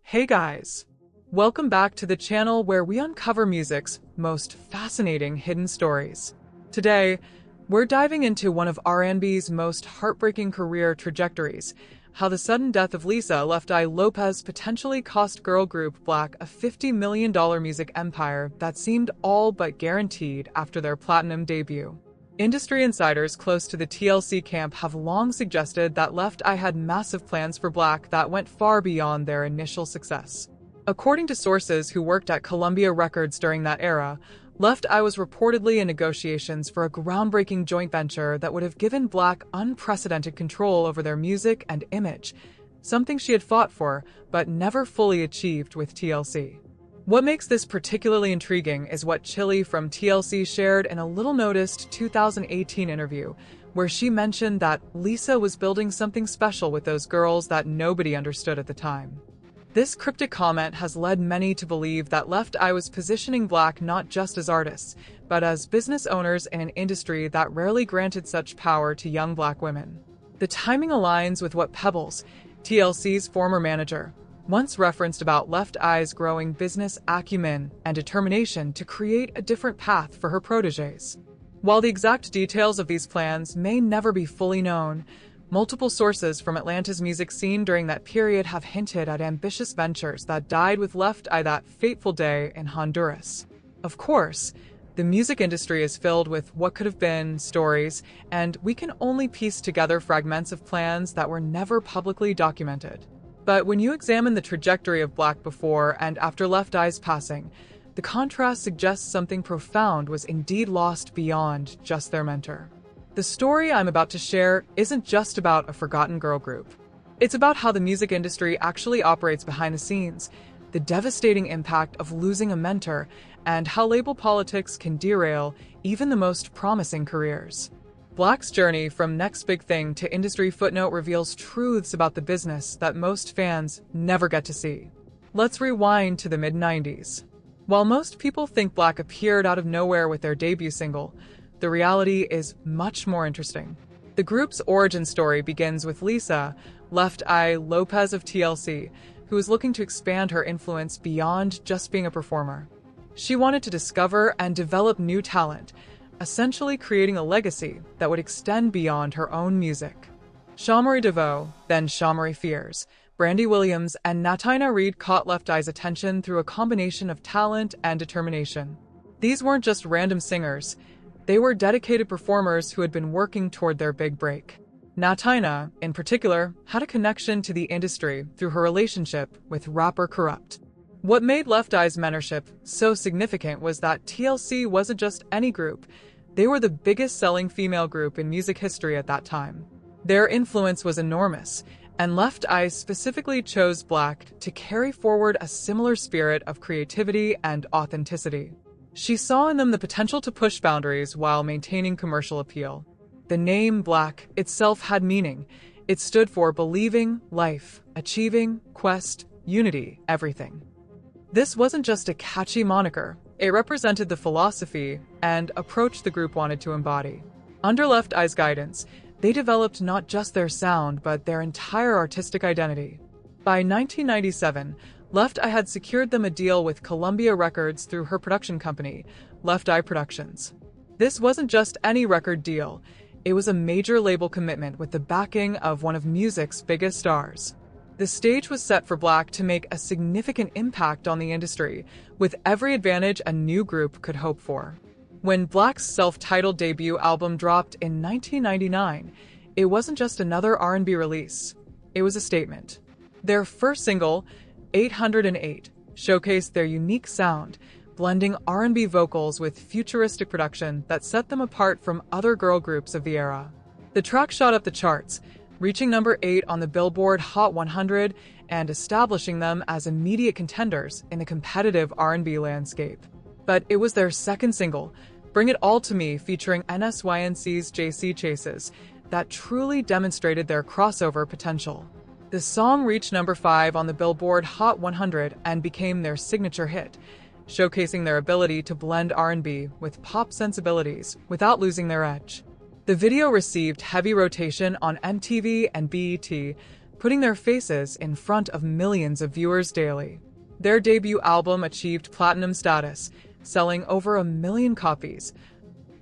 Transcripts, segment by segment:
Hey guys! Welcome back to the channel where we uncover music's most fascinating hidden stories. Today, we're diving into one of R&B's most heartbreaking career trajectories, how the sudden death of Lisa Left Eye Lopes potentially cost girl group Blaque a $50 million music empire that seemed all but guaranteed after their platinum debut. Industry insiders close to the TLC camp have long suggested that Left Eye had massive plans for Blaque that went far beyond their initial success. According to sources who worked at Columbia Records during that era, Left Eye was reportedly in negotiations for a groundbreaking joint venture that would have given Blaque unprecedented control over their music and image, something she had fought for but never fully achieved with TLC. What makes this particularly intriguing is what Chili from TLC shared in a little-noticed 2018 interview, where she mentioned that Lisa was building something special with those girls that nobody understood at the time. This cryptic comment has led many to believe that Left Eye was positioning Blaque not just as artists, but as business owners in an industry that rarely granted such power to young Black women. The timing aligns with what Pebbles, TLC's former manager, once referenced about Left Eye's growing business acumen and determination to create a different path for her protégés. While the exact details of these plans may never be fully known, multiple sources from Atlanta's music scene during that period have hinted at ambitious ventures that died with Left Eye that fateful day in Honduras. Of course, the music industry is filled with what could have been stories, and we can only piece together fragments of plans that were never publicly documented. But when you examine the trajectory of Blaque before and after Left Eye's passing, the contrast suggests something profound was indeed lost beyond just their mentor. The story I'm about to share isn't just about a forgotten girl group. It's about how the music industry actually operates behind the scenes, the devastating impact of losing a mentor, and how label politics can derail even the most promising careers. Blaque's journey from next big thing to industry footnote reveals truths about the business that most fans never get to see. Let's rewind to the mid-90s. While most people think Blaque appeared out of nowhere with their debut single, the reality is much more interesting. The group's origin story begins with Lisa, Left Eye Lopes of TLC, who was looking to expand her influence beyond just being a performer. She wanted to discover and develop new talent, essentially creating a legacy that would extend beyond her own music. Shamari DeVoe, then Shamari Fears, Brandy Williams, and Natina Reed caught Left Eye's attention through a combination of talent and determination. These weren't just random singers, they were dedicated performers who had been working toward their big break. Natina, in particular, had a connection to the industry through her relationship with rapper Corrupt. What made Left Eye's mentorship so significant was that TLC wasn't just any group. They were the biggest selling female group in music history at that time. Their influence was enormous, and Left Eye specifically chose Blaque to carry forward a similar spirit of creativity and authenticity. She saw in them the potential to push boundaries while maintaining commercial appeal. The name Blaque itself had meaning. It stood for believing, life, achieving, quest, unity, everything. This wasn't just a catchy moniker, it represented the philosophy and approach the group wanted to embody. Under Left Eye's guidance, they developed not just their sound, but their entire artistic identity. By 1997, Left Eye had secured them a deal with Columbia Records through her production company, Left Eye Productions. This wasn't just any record deal, it was a major label commitment with the backing of one of music's biggest stars. The stage was set for Blaque to make a significant impact on the industry, with every advantage a new group could hope for. When Blaque's self-titled debut album dropped in 1999, it wasn't just another R&B release. It was a statement. Their first single, 808, showcased their unique sound, blending R&B vocals with futuristic production that set them apart from other girl groups of the era. The track shot up the charts, reaching number 8 on the Billboard Hot 100 and establishing them as immediate contenders in the competitive R&B landscape. But it was their second single, Bring It All to Me, featuring NSYNC's JC Chases, that truly demonstrated their crossover potential. The song reached number 5 on the Billboard Hot 100 and became their signature hit, showcasing their ability to blend R&B with pop sensibilities without losing their edge. The video received heavy rotation on MTV and BET, putting their faces in front of millions of viewers daily. Their debut album achieved platinum status, selling over 1 million copies,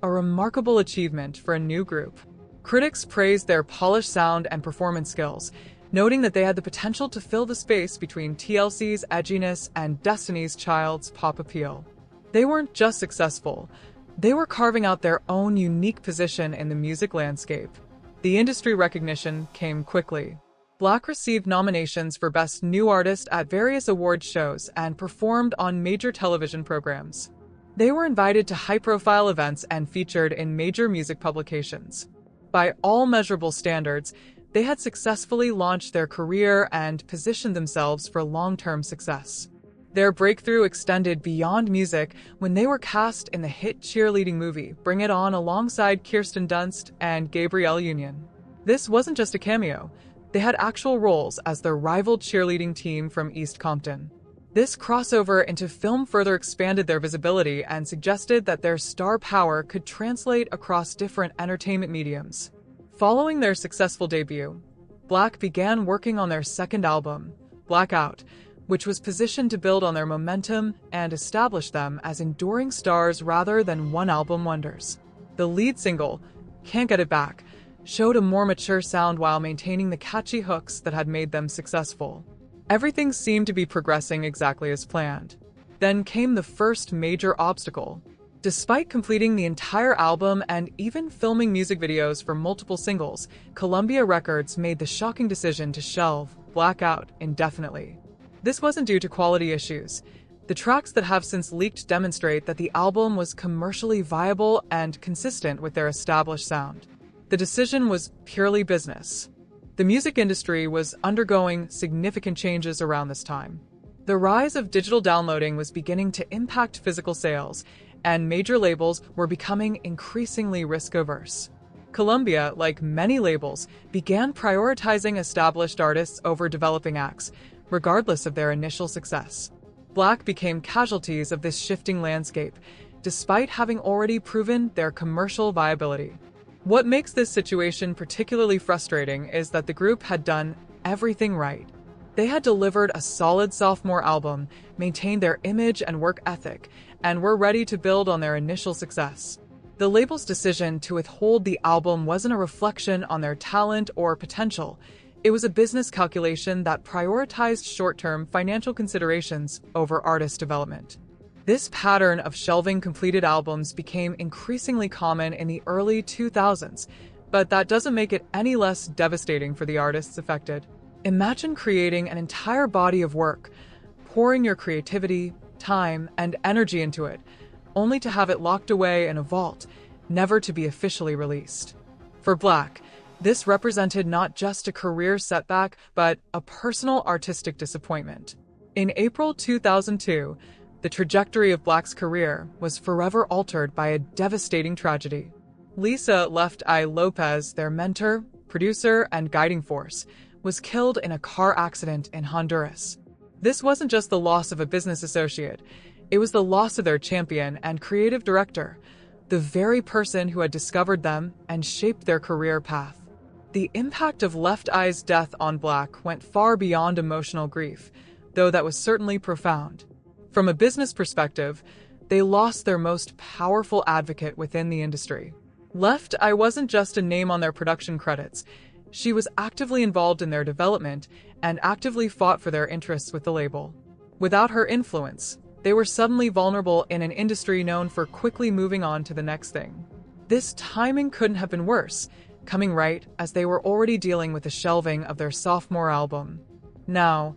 a remarkable achievement for a new group. Critics praised their polished sound and performance skills, noting that they had the potential to fill the space between TLC's edginess and Destiny's Child's pop appeal. They weren't just successful, they were carving out their own unique position in the music landscape. The industry recognition came quickly. Blaque received nominations for Best New Artist at various award shows and performed on major television programs. They were invited to high-profile events and featured in major music publications. By all measurable standards, they had successfully launched their career and positioned themselves for long-term success. Their breakthrough extended beyond music when they were cast in the hit cheerleading movie Bring It On alongside Kirsten Dunst and Gabrielle Union. This wasn't just a cameo. They had actual roles as their rival cheerleading team from East Compton. This crossover into film further expanded their visibility and suggested that their star power could translate across different entertainment mediums. Following their successful debut, Blaque began working on their second album, Blaque Out, which was positioned to build on their momentum and establish them as enduring stars rather than one-album wonders. The lead single, Can't Get It Back, showed a more mature sound while maintaining the catchy hooks that had made them successful. Everything seemed to be progressing exactly as planned. Then came the first major obstacle. Despite completing the entire album and even filming music videos for multiple singles, Columbia Records made the shocking decision to shelve Blaque Out indefinitely. This wasn't due to quality issues. The tracks that have since leaked demonstrate that the album was commercially viable and consistent with their established sound. The decision was purely business. The music industry was undergoing significant changes around this time. The rise of digital downloading was beginning to impact physical sales, and major labels were becoming increasingly risk-averse. Columbia, like many labels, began prioritizing established artists over developing acts, regardless of their initial success. Blaque became casualties of this shifting landscape, despite having already proven their commercial viability. What makes this situation particularly frustrating is that the group had done everything right. They had delivered a solid sophomore album, maintained their image and work ethic, and were ready to build on their initial success. The label's decision to withhold the album wasn't a reflection on their talent or potential. It was a business calculation that prioritized short-term financial considerations over artist development. This pattern of shelving completed albums became increasingly common in the early 2000s, but that doesn't make it any less devastating for the artists affected. Imagine creating an entire body of work, pouring your creativity, time, and energy into it, only to have it locked away in a vault, never to be officially released. For Blaque, this represented not just a career setback, but a personal artistic disappointment. In April 2002, the trajectory of Blaque's career was forever altered by a devastating tragedy. Lisa Left Eye Lopes, their mentor, producer, and guiding force, was killed in a car accident in Honduras. This wasn't just the loss of a business associate, it was the loss of their champion and creative director, the very person who had discovered them and shaped their career path. The impact of Left Eye's death on Blaque went far beyond emotional grief, though that was certainly profound. From a business perspective, they lost their most powerful advocate within the industry. Left Eye wasn't just a name on their production credits. She was actively involved in their development and actively fought for their interests with the label. Without her influence, they were suddenly vulnerable in an industry known for quickly moving on to the next thing. This timing couldn't have been worse, coming right as they were already dealing with the shelving of their sophomore album. Now,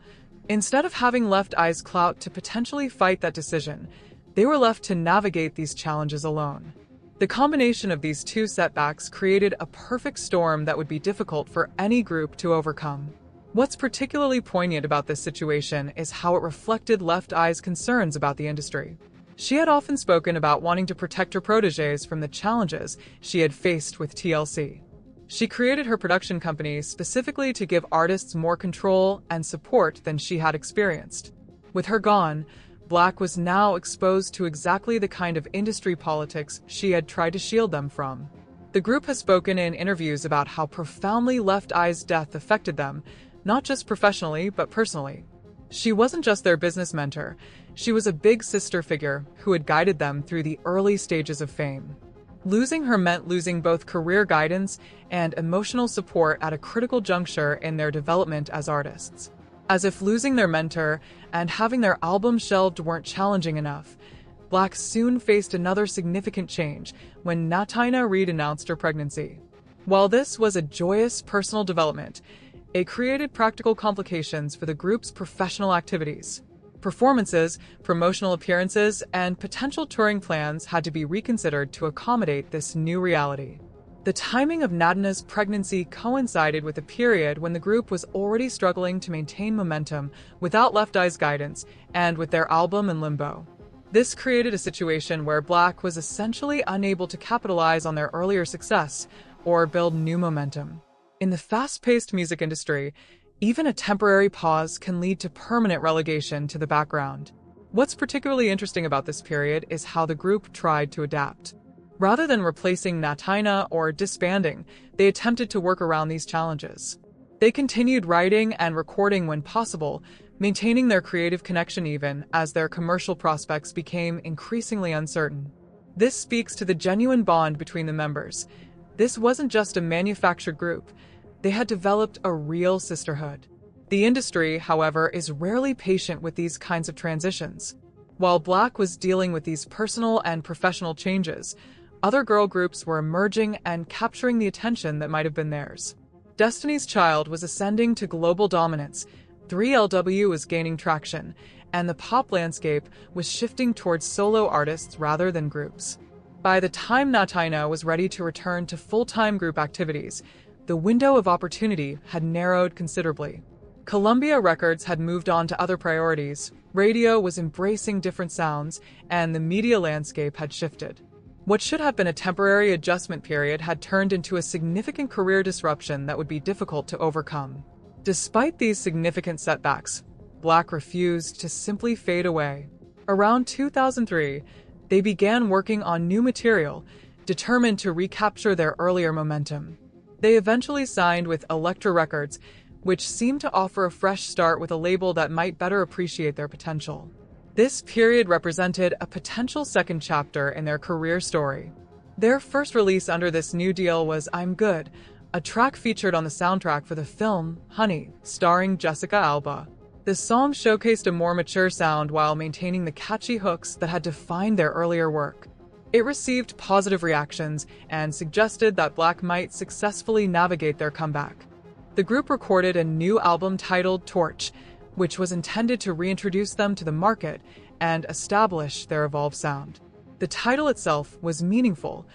instead of having Left Eye's clout to potentially fight that decision, they were left to navigate these challenges alone. The combination of these two setbacks created a perfect storm that would be difficult for any group to overcome. What's particularly poignant about this situation is how it reflected Left Eye's concerns about the industry. She had often spoken about wanting to protect her protégés from the challenges she had faced with TLC. She created her production company specifically to give artists more control and support than she had experienced. With her gone, Blaque was now exposed to exactly the kind of industry politics she had tried to shield them from. The group has spoken in interviews about how profoundly Left Eye's death affected them, not just professionally, but personally. She wasn't just their business mentor, she was a big sister figure who had guided them through the early stages of fame. Losing her meant losing both career guidance and emotional support at a critical juncture in their development as artists. As if losing their mentor and having their album shelved weren't challenging enough, Blaque soon faced another significant change when Natina Reed announced her pregnancy. While this was a joyous personal development, it created practical complications for the group's professional activities. Performances, promotional appearances, and potential touring plans had to be reconsidered to accommodate this new reality. The timing of Natina's pregnancy coincided with a period when the group was already struggling to maintain momentum without Left Eye's guidance and with their album in limbo. This created a situation where Blaque was essentially unable to capitalize on their earlier success or build new momentum. In the fast-paced music industry, even a temporary pause can lead to permanent relegation to the background. What's particularly interesting about this period is how the group tried to adapt. Rather than replacing Natina or disbanding, they attempted to work around these challenges. They continued writing and recording when possible, maintaining their creative connection even as their commercial prospects became increasingly uncertain. This speaks to the genuine bond between the members. This wasn't just a manufactured group. They had developed a real sisterhood. The industry, however, is rarely patient with these kinds of transitions. While Blaque was dealing with these personal and professional changes, other girl groups were emerging and capturing the attention that might have been theirs. Destiny's Child was ascending to global dominance, 3LW was gaining traction, and the pop landscape was shifting towards solo artists rather than groups. By the time Natina was ready to return to full-time group activities, the window of opportunity had narrowed considerably. Columbia Records had moved on to other priorities, radio was embracing different sounds, and the media landscape had shifted. What should have been a temporary adjustment period had turned into a significant career disruption that would be difficult to overcome. Despite these significant setbacks, Blaque refused to simply fade away. Around 2003, they began working on new material, determined to recapture their earlier momentum. They eventually signed with Elektra Records, which seemed to offer a fresh start with a label that might better appreciate their potential. This period represented a potential second chapter in their career story. Their first release under this new deal was I'm Good, a track featured on the soundtrack for the film Honey, starring Jessica Alba. The song showcased a more mature sound while maintaining the catchy hooks that had defined their earlier work. It received positive reactions and suggested that Blaque might successfully navigate their comeback. The group recorded a new album titled Torch, which was intended to reintroduce them to the market and establish their evolved sound. The title itself was meaningful.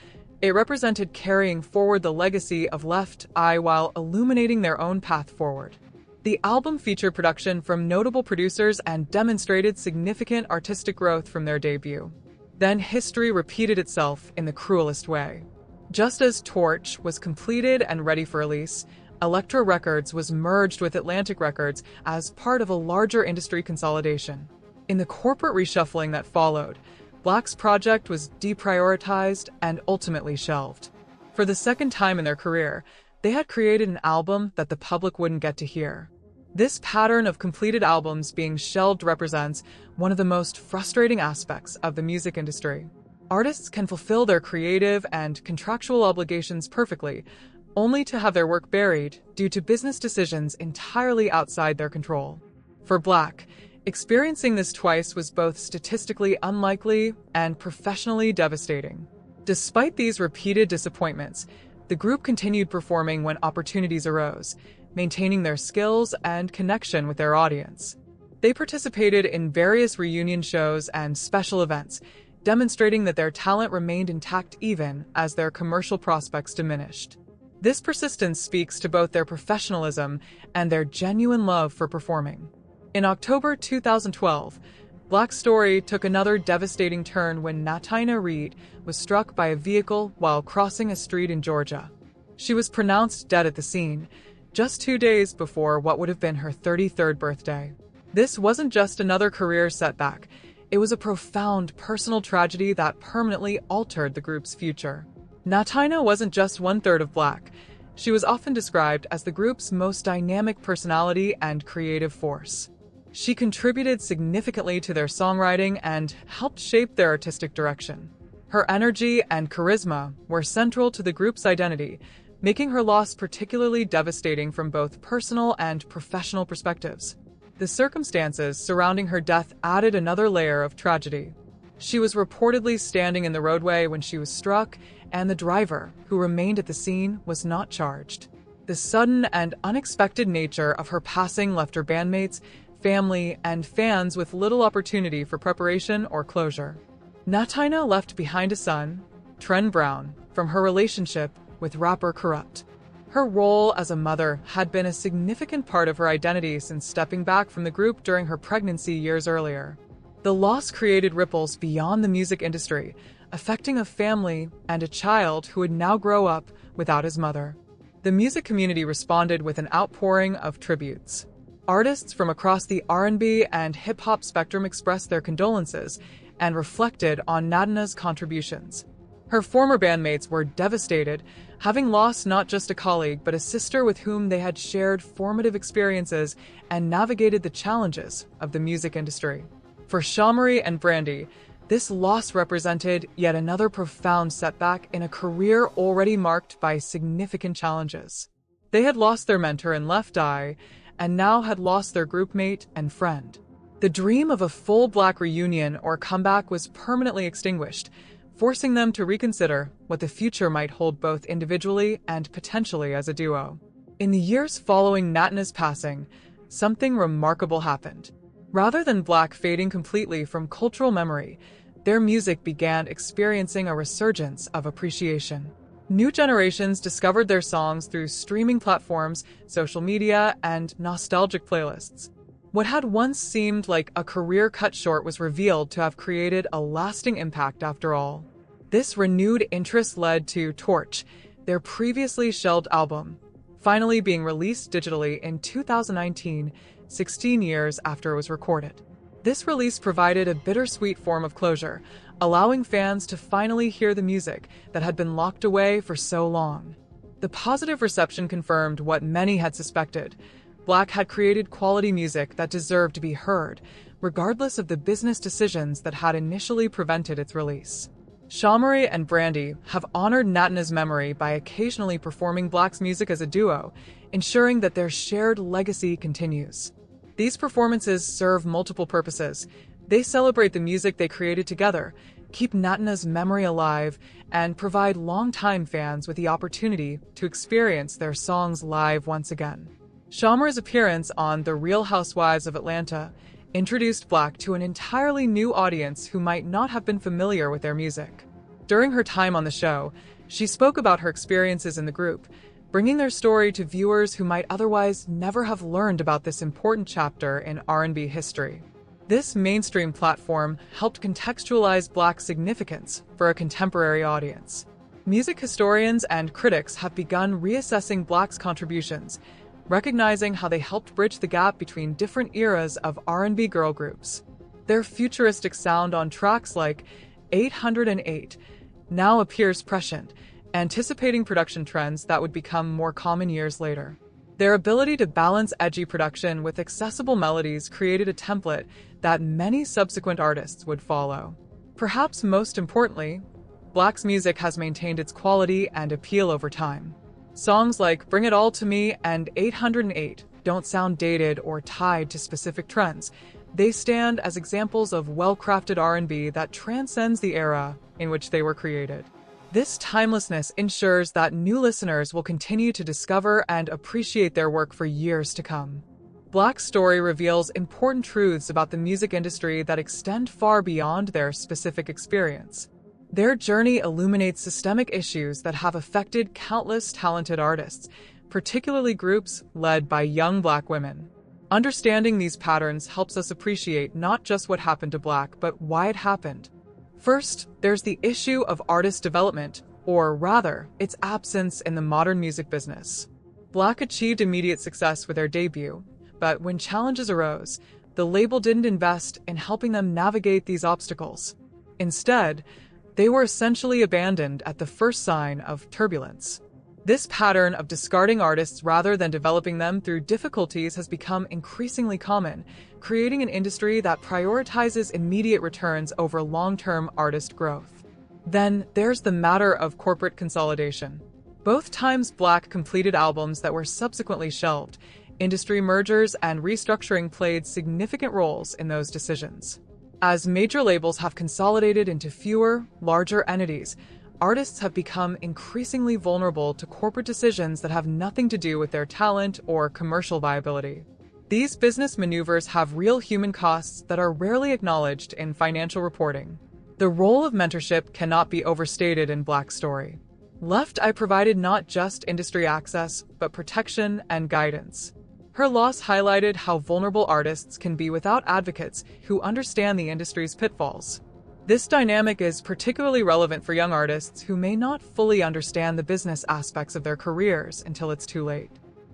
It represented carrying forward the legacy of Left Eye while illuminating their own path forward. The album featured production from notable producers and demonstrated significant artistic growth from their debut. Then history repeated itself in the cruelest way. Just as Torch was completed and ready for release, Elektra Records was merged with Atlantic Records as part of a larger industry consolidation. In the corporate reshuffling that followed, Blaque's project was deprioritized and ultimately shelved. For the second time in their career, they had created an album that the public wouldn't get to hear. This pattern of completed albums being shelved represents one of the most frustrating aspects of the music industry. Artists can fulfill their creative and contractual obligations perfectly, only to have their work buried due to business decisions entirely outside their control. For Blaque, experiencing this twice was both statistically unlikely and professionally devastating. Despite these repeated disappointments, the group continued performing when opportunities arose, maintaining their skills and connection with their audience. They participated in various reunion shows and special events, demonstrating that their talent remained intact even as their commercial prospects diminished. This persistence speaks to both their professionalism and their genuine love for performing. In October 2012, Blaque's story took another devastating turn when Natina Reed was struck by a vehicle while crossing a street in Georgia. She was pronounced dead at the scene, just 2 days before what would have been her 33rd birthday. This wasn't just another career setback. It was a profound personal tragedy that permanently altered the group's future. Natina wasn't just one-third of Blaque. She was often described as the group's most dynamic personality and creative force. She contributed significantly to their songwriting and helped shape their artistic direction. Her energy and charisma were central to the group's identity, making her loss particularly devastating from both personal and professional perspectives. The circumstances surrounding her death added another layer of tragedy. She was reportedly standing in the roadway when she was struck, and the driver, who remained at the scene, was not charged. The sudden and unexpected nature of her passing left her bandmates, family, and fans with little opportunity for preparation or closure. Natina left behind a son, Tren Brown, from her relationship with rapper Corrupt. Her role as a mother had been a significant part of her identity since stepping back from the group during her pregnancy years earlier. The loss created ripples beyond the music industry, affecting a family and a child who would now grow up without his mother. The music community responded with an outpouring of tributes. Artists from across the R&B and hip-hop spectrum expressed their condolences and reflected on Natina's contributions. Her former bandmates were devastated, having lost not just a colleague but a sister with whom they had shared formative experiences and navigated the challenges of the music industry. For Shamari and Brandy, this loss represented yet another profound setback in a career already marked by significant challenges. They had lost their mentor in Left Eye, and now had lost their groupmate and friend. The dream of a full Blaque reunion or comeback was permanently extinguished, forcing them to reconsider what the future might hold both individually and potentially as a duo. In the years following Natina's passing, something remarkable happened. Rather than Blaque fading completely from cultural memory, their music began experiencing a resurgence of appreciation. New generations discovered their songs through streaming platforms, social media, and nostalgic playlists. What had once seemed like a career cut short was revealed to have created a lasting impact after all. This renewed interest led to Torch, their previously shelved album, finally being released digitally in 2019, 16 years after it was recorded. This release provided a bittersweet form of closure, allowing fans to finally hear the music that had been locked away for so long. The positive reception confirmed what many had suspected. Blaque had created quality music that deserved to be heard, regardless of the business decisions that had initially prevented its release. Shamari and Brandy have honored Natina's memory by occasionally performing Blaque's music as a duo, ensuring that their shared legacy continues. These performances serve multiple purposes. They celebrate the music they created together, keep Natina's memory alive, and provide longtime fans with the opportunity to experience their songs live once again. Shamari's appearance on The Real Housewives of Atlanta introduced Blaque to an entirely new audience who might not have been familiar with their music. During her time on the show, she spoke about her experiences in the group, bringing their story to viewers who might otherwise never have learned about this important chapter in R&B history. This mainstream platform helped contextualize Blaque's significance for a contemporary audience. Music historians and critics have begun reassessing Blaque's contributions, recognizing how they helped bridge the gap between different eras of R&B girl groups. Their futuristic sound on tracks like 808 now appears prescient, anticipating production trends that would become more common years later. Their ability to balance edgy production with accessible melodies created a template that many subsequent artists would follow. Perhaps most importantly, Blaque's music has maintained its quality and appeal over time. Songs like Bring It All to Me and 808 don't sound dated or tied to specific trends. They stand as examples of well-crafted R&B that transcends the era in which they were created. This timelessness ensures that new listeners will continue to discover and appreciate their work for years to come. Blaque's story reveals important truths about the music industry that extend far beyond their specific experience. Their journey illuminates systemic issues that have affected countless talented artists, particularly groups led by young Blaque women. Understanding these patterns helps us appreciate not just what happened to Blaque, but why it happened. First, there's the issue of artist development, or rather, its absence in the modern music business. Blaque achieved immediate success with their debut, but when challenges arose, the label didn't invest in helping them navigate these obstacles. Instead, they were essentially abandoned at the first sign of turbulence. This pattern of discarding artists rather than developing them through difficulties has become increasingly common, creating an industry that prioritizes immediate returns over long-term artist growth. Then there's the matter of corporate consolidation. Both times Blaque completed albums that were subsequently shelved. Industry mergers and restructuring played significant roles in those decisions. As major labels have consolidated into fewer, larger entities, artists have become increasingly vulnerable to corporate decisions that have nothing to do with their talent or commercial viability. These business maneuvers have real human costs that are rarely acknowledged in financial reporting. The role of mentorship cannot be overstated in Blaque's story. Left Eye provided not just industry access, but protection and guidance. Her loss highlighted how vulnerable artists can be without advocates who understand the industry's pitfalls. This dynamic is particularly relevant for young artists who may not fully understand the business aspects of their careers until it's too late.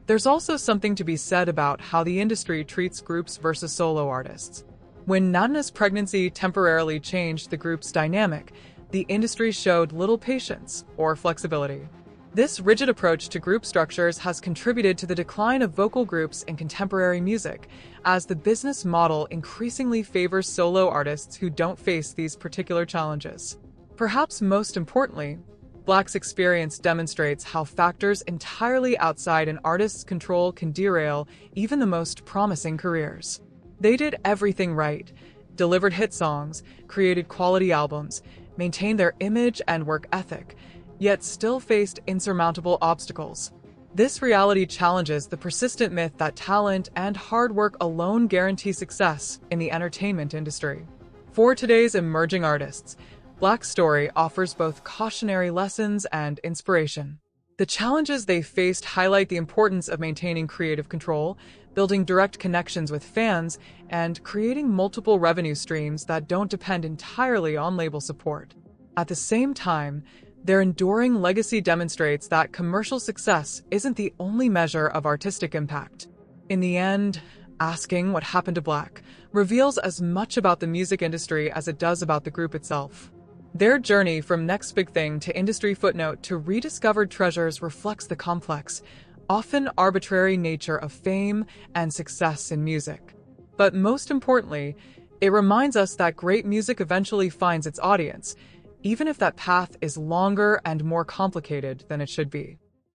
There's also something to be said about how the industry treats groups versus solo artists. When Natina's pregnancy temporarily changed the group's dynamic, the industry showed little patience or flexibility. This rigid approach to group structures has contributed to the decline of vocal groups in contemporary music, as the business model increasingly favors solo artists who don't face these particular challenges. Perhaps most importantly, Blaque's experience demonstrates how factors entirely outside an artist's control can derail even the most promising careers. They did everything right, delivered hit songs, created quality albums, maintained their image and work ethic, yet still faced insurmountable obstacles. This reality challenges the persistent myth that talent and hard work alone guarantee success in the entertainment industry. For today's emerging artists, Blaque's story offers both cautionary lessons and inspiration. The challenges they faced highlight the importance of maintaining creative control, building direct connections with fans, and creating multiple revenue streams that don't depend entirely on label support. At the same time, their enduring legacy demonstrates that commercial success isn't the only measure of artistic impact. In the end, asking what happened to Blaque reveals as much about the music industry as it does about the group itself. Their journey from next big thing to industry footnote to rediscovered treasures reflects the complex, often arbitrary nature of fame and success in music. But most importantly, it reminds us that great music eventually finds its audience, even if that path is longer and more complicated than it should be.